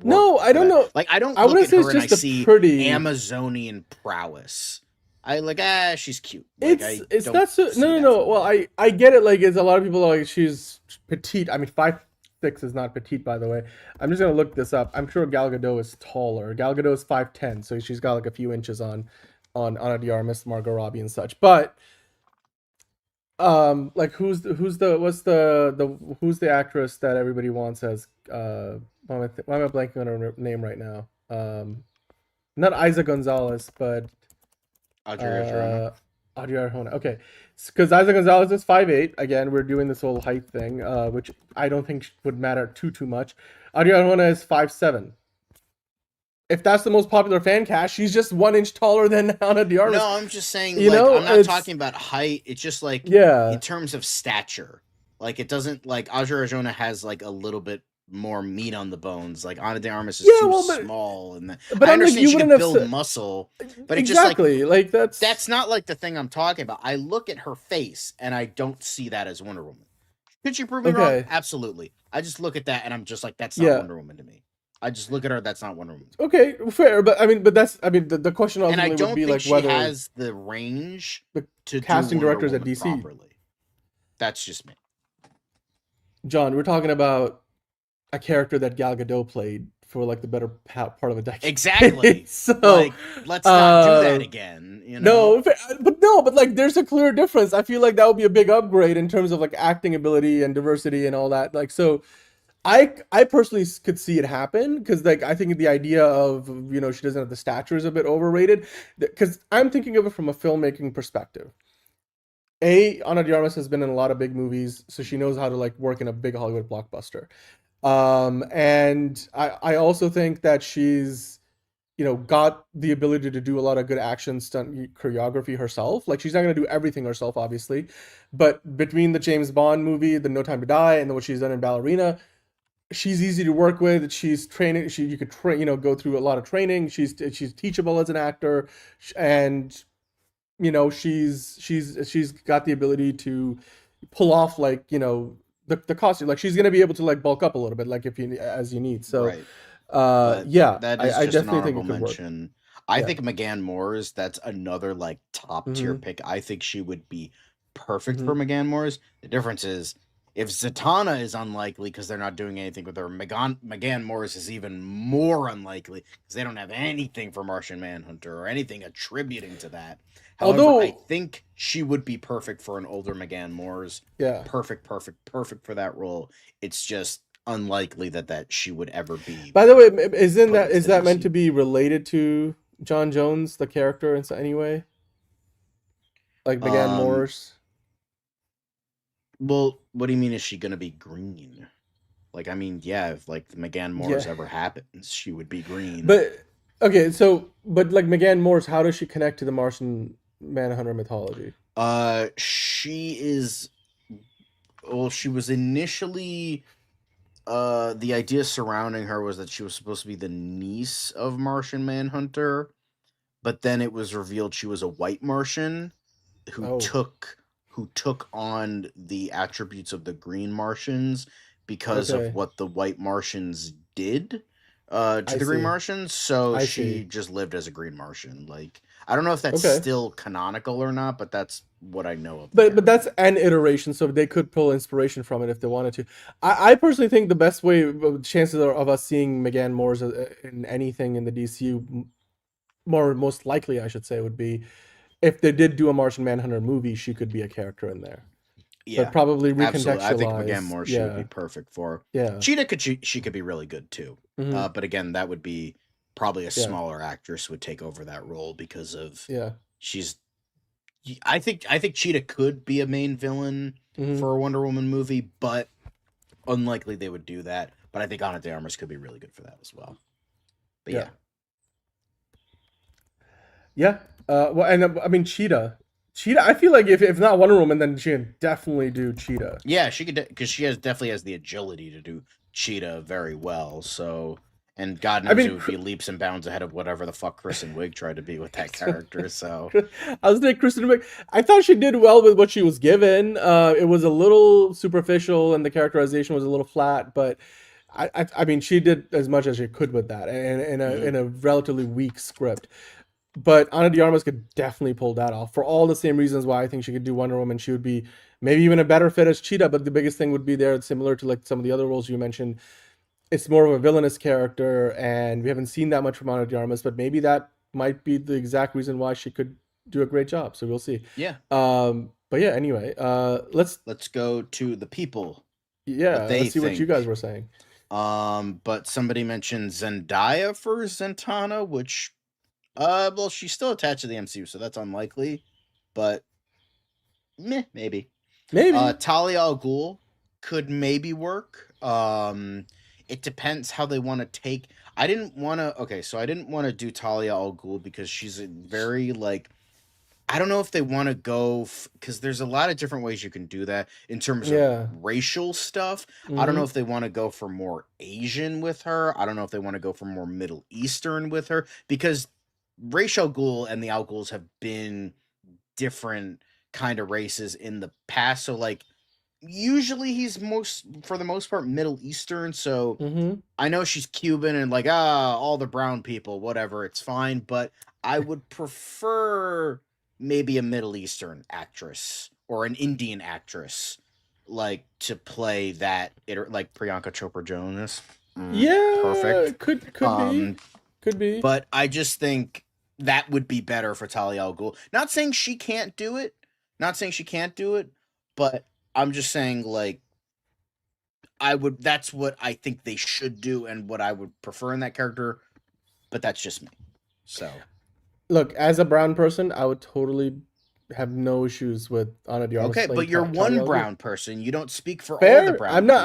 work no, I for don't that. know. Like I don't I look wouldn't at say it's her and I just the see pretty. Amazonian prowess. I like she's cute. Like I It's don't not so. see No, no, that no. from Well, her. I get it. Like, it's a lot of people are like she's petite. I mean, 5'6" is not petite, by the way. I'm just gonna look this up. I'm sure Gal Gadot is taller. Gal Gadot is 5'10", so she's got like a few inches on Ana de Armas, Margot Robbie, and such. But like who's the actress that everybody wants as why am I blanking on her name right now? Not Isa Gonzalez, but Audrey Arjona. uh, Adria Arjona. Okay, because Isa Gonzalez is 5'8". Again, we're doing this whole height thing, which I don't think would matter too much. Adria Arjona is 5'7". If that's the most popular fan cast, she's just 1 inch taller than Ana de Armas. No, I'm just saying, You like, know, I'm not it's talking about height. It's just like in yeah, terms of stature. Like, it doesn't like Aja Arjona has like a little bit more meat on the bones. Like Ana de Armas is yeah. too Well, small, and but I I'm like understand you she wouldn't could have build muscle, but it's just like exactly like that's not like the thing I'm talking about. I look at her face and I don't see that as Wonder Woman. Could you prove me wrong? okay. Absolutely. I just look at that and I'm just like, that's not Yeah. Wonder Woman to me. I just look at her, that's not Wonder Woman. Okay, fair, but I mean, the question And I ultimately would don't be think like she whether has the range the to do casting Wonder directors at Woman DC, properly. That's just me. John, we're talking about a character that Gal Gadot played for like the better part of a decade. Exactly. So, Like, let's not do that uh, again, you know? no, but like, there's a clear difference. I feel like that would be a big upgrade in terms of like acting ability and diversity and all that. Like, so I personally could see it happen because like I think the idea of she doesn't have the stature is a bit overrated because I'm thinking of it from a filmmaking perspective. Ana de Armas has been in a lot of big movies, so she knows how to like work in a big Hollywood blockbuster. And I also think that she's got the ability to do a lot of good action stunt choreography herself. Like she's not gonna do everything herself, obviously, but between the James Bond movie, the No Time to Die, and then what she's done in Ballerina, she's easy to work with. She's training. You could train, go through a lot of training. She's teachable as an actor, and she's got the ability to pull off like the costume. Like she's gonna be able to like bulk up a little bit, like if you as you need. So, Right. But yeah, that is I just an definitely think honorable it could work. mention. I Yeah. think McGann Moores, that's another like top tier Mm-hmm. pick. I think she would be perfect Mm-hmm. for McGann Moores. The difference is if Zatanna is unlikely because they're not doing anything with her, McGann Moores is even more unlikely because they don't have anything for Martian Manhunter or anything attributing to that. However, I Although, think she would be perfect for an older McGann Moores. yeah. Perfect for that role. It's just unlikely that she would ever be By the way, put into is the that meant to DCU. be related to John Jones, the character, in any way? Like McGann Um, Moore's? well, what do you mean? Is she gonna be green? Like, I mean, yeah, if like the McGann Moores Yeah. ever happens, she would be green. But okay, so but like McGann Moore's, how does she connect to the Martian Manhunter mythology? She is. Well, she was initially. The idea surrounding her was that she was supposed to be the niece of Martian Manhunter, but then it was revealed she was a white Martian who Oh, took on the attributes of the green Martians because of okay. what the white Martians did to I the green see. Martians. So I she see. just lived as a green Martian. Like I don't know if that's Okay. still canonical or not, but that's what I know of the But that's character. an iteration, so they could pull inspiration from it if they wanted to. I personally think the best way, chances are of us seeing McGann Moore's in anything in the DCU, more most likely, I should say, would be if they did do a Martian Manhunter movie, she could be a character in there, but Yeah, probably absolutely. I think McGann recontextualize. Moore she would be Yeah, perfect for. yeah, Cheetah could she could be really good too. hmm But again, that would be probably a yeah, smaller actress would take over that role because of yeah. she's I think Cheetah could be a main villain Hmm. for a Wonder Woman movie, but unlikely they would do that. But I think Ana de Armas could be really good for that as well. But Yeah. yeah, Yeah. Well, and I mean, Cheetah. Cheetah. I feel like if not Wonder Woman, then she can definitely do Cheetah. yeah, she could because she has definitely has the agility to do Cheetah very well. So, and God I knows it mean, would be leaps and bounds ahead of whatever the fuck Kristen Wiig tried to be with that character. So, I was like Kristen Wiig. I thought she did well with what she was given. It was a little superficial, and the characterization was a little flat, but I mean, she did as much as she could with that, and mhm. in a relatively weak script. But Ana de Armas could definitely pull that off for all the same reasons why I think she could do Wonder Woman. She would be maybe even a better fit as Cheetah, but the biggest thing would be there, similar to like some of the other roles you mentioned. It's more of a villainous character, and we haven't seen that much from Ana de Armas, but maybe that might be the exact reason why she could do a great job. So we'll see. Yeah. But yeah, anyway, Let's go to the people, what they let's see what you guys think. were saying. But somebody mentioned Zendaya for Zentana, which, well, she's still attached to the MCU, so that's unlikely. But meh, maybe. Maybe. Talia al Ghul could maybe work. It depends how they want to take. I didn't want to. Okay, so I didn't want to do Talia al Ghul because she's a very like. I don't know if they want to go because there's a lot of different ways you can do that in terms of Yeah. racial stuff. I don't know Mm-hmm. if they want to go for more Asian with her. I don't know if they want to go for more Middle Eastern with her because Ra's al Ghul and the Al Ghuls have been different kind of races in the past. So like usually he's most for the most part Middle Eastern. So Mm-hmm. I know she's Cuban and like all the brown people, whatever, it's fine, but I would prefer maybe a Middle Eastern actress or an Indian actress like to play that like Priyanka Chopra Jonas. Yeah, Perfect. could be, Um could be. but I just think that would be better for Talia al Ghul. Not saying she can't do it. Not saying she can't do it, but I'm just saying like I would that's what I think they should do and what I would prefer in that character, but that's just me. So, Look, as a brown person, I would totally have no issues with Ana de Armas okay, playing but you're Talia one al Ghul. brown person. You don't speak for all the Fair. brown people.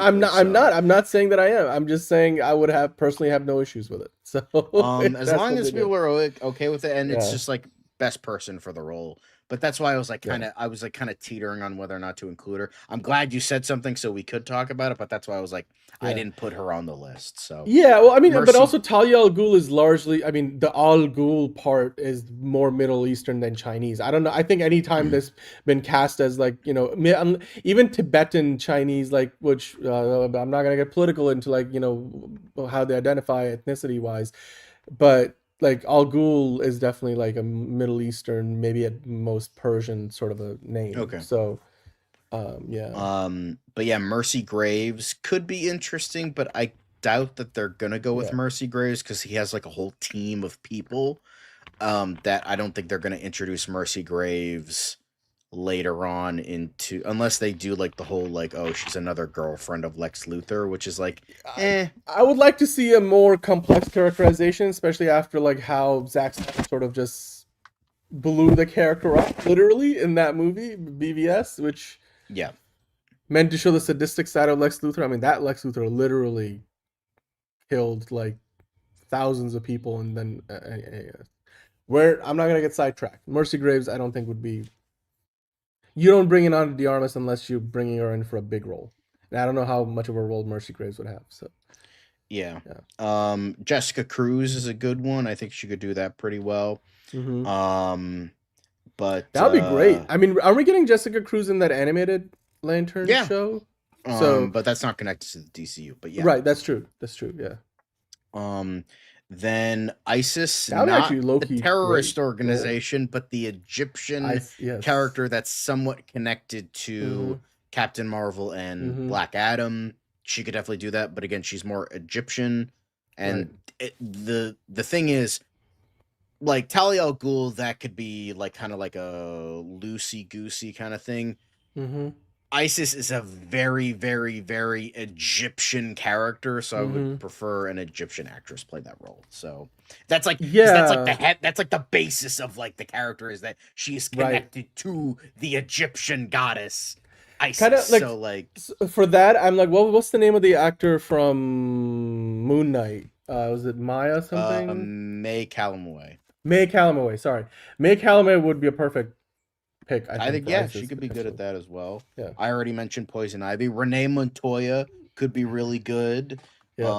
So, I'm not saying that I am. I'm just saying I would have personally have no issues with it. So if as that's long what as they do. people are okay with it and it's Yeah. just like best person for the role. But that's why I was like Yeah. I was like kind of teetering on whether or not to include her. I'm glad you said something so we could talk about it, but that's why I was like I Yeah. didn't put her on the list. So, Yeah, well, I mean, but Mercy. also Talia al Ghul is largely, I mean, the al Ghul part is more Middle Eastern than Chinese. I don't know. I think anytime there's been cast as like, even Tibetan Chinese, like, which I'm not going to get political into like, how they identify ethnicity wise, but like al Ghul is definitely like a Middle Eastern, maybe at most Persian sort of a name. Okay. So, yeah. But yeah, Mercy Graves could be interesting, but I doubt that they're gonna go with Yeah. Mercy Graves because he has like a whole team of people. That I don't think they're gonna introduce Mercy Graves later on into unless they do like the whole like oh she's another girlfriend of Lex Luthor, which is like I, eh I would like to see a more complex characterization, especially after like how Zack Snyder sort of just blew the character up literally in that movie BVS, which yeah meant to show the sadistic side of Lex Luthor. I mean, that Lex Luthor literally killed like thousands of people, and then where I'm not gonna get sidetracked. Mercy Graves, I don't think would be. You don't bring in on Armas unless you're bringing her in for a big role, and I don't know how much of a role Mercy Graves would have. So yeah. yeah. Jessica Cruz is a good one. I think she could do that pretty well. Mm-hmm. Um, but That would be great. I mean, are we getting Jessica Cruz in that animated Lantern yeah. show? So, But that's not connected to the DCU. But yeah. right, that's true. That's true. Yeah, Um, then ISIS, that would not actually low the key great terrorist role. organization, but the I Egyptian yes. character that's somewhat connected Mm-hmm. to Captain Marvel and Mm-hmm. Black Adam. She could definitely do that, but again, she's more Egyptian. Right. And the thing is, like Talia al Ghul, that could be like kind of like a loosey goosey kind of thing. Mm-hmm. Isis is a very, very, very Egyptian character, so I would Mm-hmm. prefer an Egyptian actress play that role. So that's like because that's like the Yeah, head, that's like the basis of like the character is that she is right. connected to the Egyptian goddess Kind Isis. of like So like for that, I'm like, what's the name of the actor from Moon Knight? Was it Maya something? May Calloway. May Calloway. Sorry, May Calloway would be a perfect pick, I I think, think for yeah, she ISIS could be good at potentially. that as well. Yeah, I already mentioned Poison Ivy. Renee Montoya could be really good. yeah.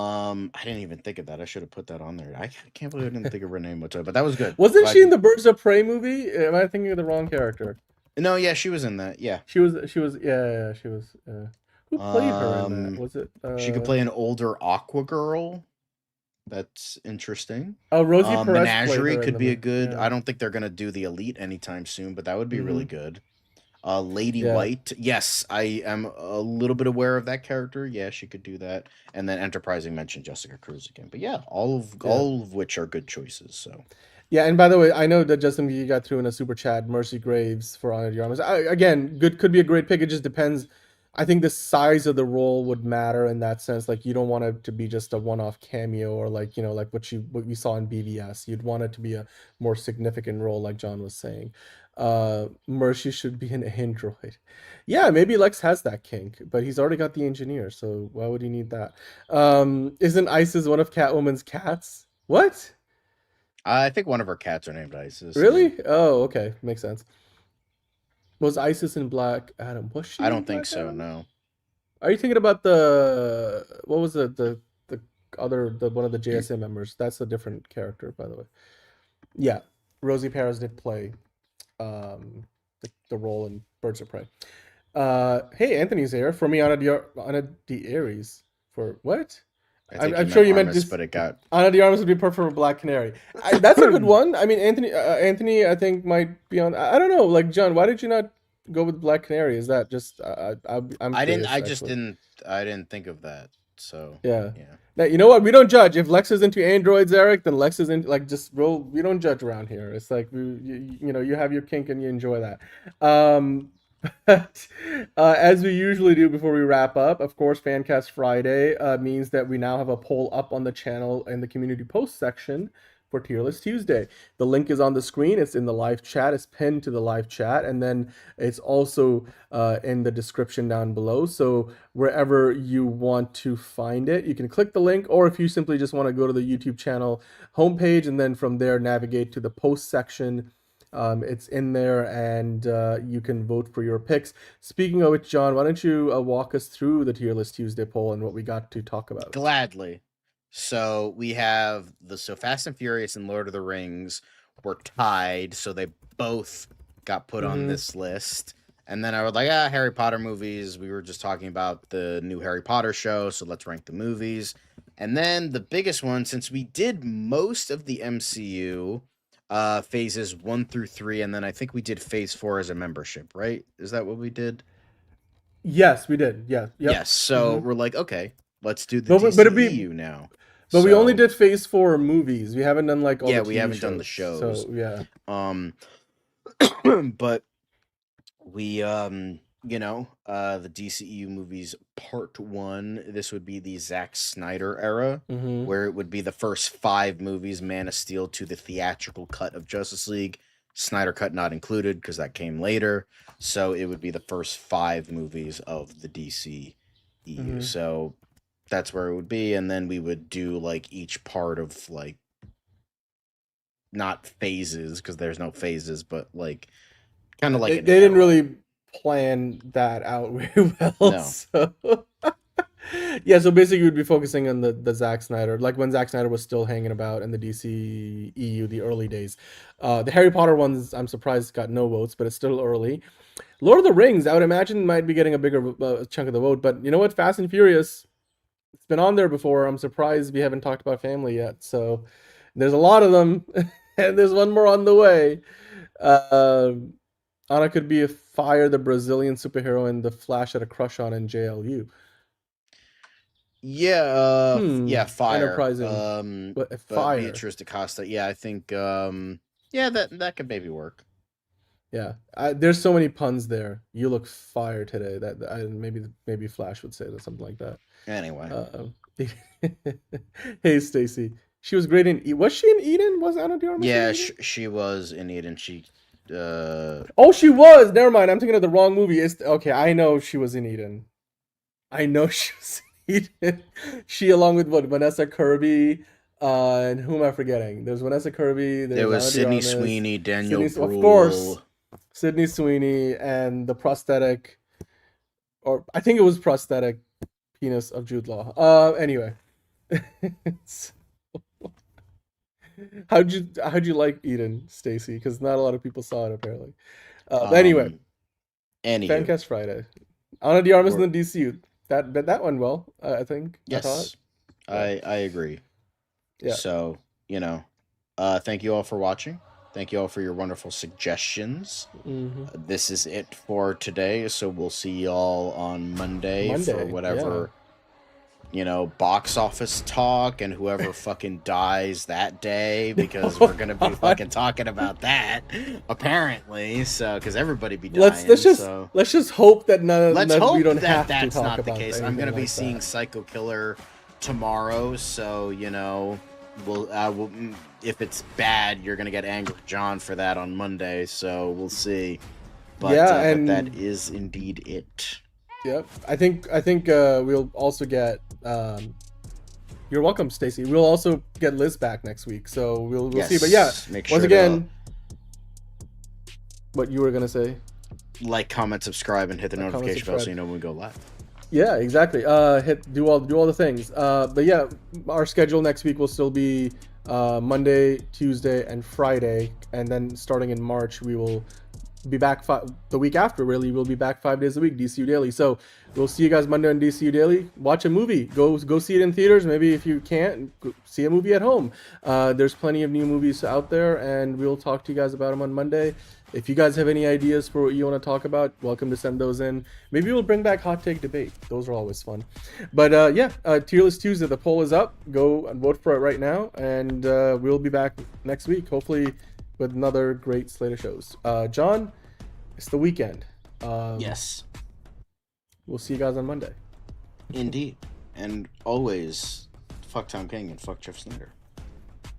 I didn't even think of that. I should have put that on there. I can't believe I didn't think of Renee Montoya, but that was good. Wasn't Glad she in you. the Birds of Prey movie? Am I thinking of the wrong character? No, yeah, she was in that. Yeah. She was. She was. Yeah, yeah, yeah, she was. Who played her in that? Um, Was it? she could play an older Aqua girl. That's interesting. Oh, Rosie Perez played Menagerie her in could the be a movie. good. Yeah. I don't think they're gonna do the Elite anytime soon, but that would be Mm-hmm. really good. Lady Yeah. White. Yes, I am a little bit aware of that character. Yeah, she could do that. And then Enterprising mentioned Jessica Cruz again. But yeah, Yeah. all of which are good choices. So Yeah, and by the way, I know that Justin you got through in a super chat, Mercy Graves for Honor the Armas. Again, good could be a great pick. It just depends. I think the size of the role would matter in that sense. Like you don't want it to be just a one-off cameo or like like what we saw in BVS. You'd want it to be a more significant role, like John was saying. Mercy should be an android. Yeah, maybe Lex has that kink, but he's already got the engineer, so why would he need that? Isn't Isis one of Catwoman's cats? What? I think one of her cats are named Isis. Yeah, Really? Oh, okay. Makes sense. Was Isis in Black Adam? Was I she in don't think Black so. Adam? No. Are you thinking about the what was the other the one of the JSA members? That's a different character, by the way. Yeah, Rosie Perez did play the role in Birds of Prey. Hey, Anthony's here for me on the Aries for what? I I'm, think he I'm sure meant you meant Armas, this. but it got. Ana de Armas would be perfect for Black Canary. That's a good one. I mean, Anthony, I think might be on. I don't know. Like John, why did you not go with Black Canary? Is that just? I'm I didn't. curious I just actually. didn't. I didn't think of that. So Yeah. yeah. Now, you know what? We don't judge. If Lex is into androids, Eric, then Lex is into like just roll. We don't judge around here. It's like you have your kink and you enjoy that. Um, but as we usually do before we wrap up, of course, Fancast Friday means that we now have a poll up on the channel in the community post section for Tier List Tuesday. The link is on the screen. It's in the live chat. It's pinned to the live chat, and then it's also in the description down below. So wherever you want to find it, you can click the link, or if you simply just want to go to the YouTube channel homepage and then from there navigate to the post section. It's in there, and you can vote for your picks. Speaking of which, John, why don't you walk us through the Tier List Tuesday poll and what we got to talk about? Gladly. So we have the So Fast and Furious and Lord of the Rings were tied, so they both got put on Mm-hmm. this list. And then I was like, Harry Potter movies. We were just talking about the new Harry Potter show, so let's rank the movies. And then the biggest one, since we did most of the MCU phases 1 through 3, and then I think we did phase 4 as a membership, right? Is that what we did? Yes, we did. Yeah. Yep. Yes. So Mm-hmm. we're like, okay, let's do the But it be DCEU now. but we only So did Phase 4 movies. We haven't done like all yeah, the we TV haven't done the shows. shows. So yeah. Um but we the DCEU movies part 1, this would be the Zack Snyder era, Mm-hmm. where it would be the first 5 movies, Man of Steel to the theatrical cut of Justice League, Snyder cut not included because that came later. So it would be the first 5 movies of the DCEU. Mm-hmm. So that's where it would be, and then we would do like each part of like not phases because there's no phases, but like kind of like They an didn't era. really plan that out very well. No. So yeah, so basically we'd be focusing on the Zack Snyder, like when Zack Snyder was still hanging about in the DCEU, the early days. The Harry Potter ones, I'm surprised got no votes, but it's still early. Lord of the Rings, I would imagine might be getting a bigger chunk of the vote, but you know what? Fast and Furious, it's been on there before. I'm surprised we haven't talked about family yet. So there's a lot of them, and there's one more on the way. Uh, Anna could be a Fire, the Brazilian superhero, and the Flash had a crush on in JLU. Yeah, yeah, Fire. Enterprising, But Fire. Beatrice DaCosta, yeah, I think yeah, that could maybe work. Yeah, there's so many puns there. You look fire today. Maybe Flash would say that, something like that. Anyway, Hey Stacy, she was great in. Was she in Eden? Was Anna de Armas in yeah, Eden? she was in it, and she Oh, she was. Never mind. I'm thinking of the wrong movie. It's okay. I know she was in Eden. I know she was in Eden. She, along with what, Vanessa Kirby, and who am I forgetting? There's Vanessa Kirby. there There's was Anna de Sydney Armas. Sweeney, Daniel Sydney, of course, Bruhl. Sydney Sweeney, and the prosthetic, or I think it was prosthetic penis of Jude Law. Anyway, how'd you like Eden, Stacy? Because not a lot of people saw it apparently. Anyway, Anywho, Fancast Friday. Ana de Armas we're- in the DCU. That went well. I think. I thought. yes, I agree. Yeah. So, thank you all for watching. Thank you all for your wonderful suggestions. Mm-hmm. This is it for today. So we'll see y'all on Monday for whatever, box office talk and whoever fucking dies that day, because we're gonna be fucking talking about that apparently. So because everybody be dying. Let's just hope that hope we don't that have that's to talk not the about case. I'm gonna be seeing Psycho Killer tomorrow, so we'll if it's bad, you're gonna get Angry John for that on Monday. So we'll see. But, but that is indeed it. Yep. I think we'll also get. You're welcome, Stacy. We'll also get Liz back next week, so we'll see. But yeah, once again, what you were gonna say? Like, comment, subscribe, and hit the notification bell so you know when we go live. Yeah, exactly. Do all the things. But yeah, our schedule next week will still be Monday, Tuesday, and Friday, and then starting in March, we will be back the week after. Really, we'll be back 5 days a week, DCU Daily. So we'll see you guys Monday on DCU Daily. Watch a movie. Go see it in theaters. Maybe if you can't, go see a movie at home. There's plenty of new movies out there, and we'll talk to you guys about them on Monday. If you guys have any ideas for what you want to talk about, welcome to send those in. Maybe we'll bring back Hot Take Debate. Those are always fun. But yeah, Tier List Tuesday, the poll is up. Go and vote for it right now, and we'll be back next week, hopefully with another great slate of shows. John, it's the weekend. Yes. We'll see you guys on Monday. Indeed. And always, fuck Tom King and fuck Jeff Snyder.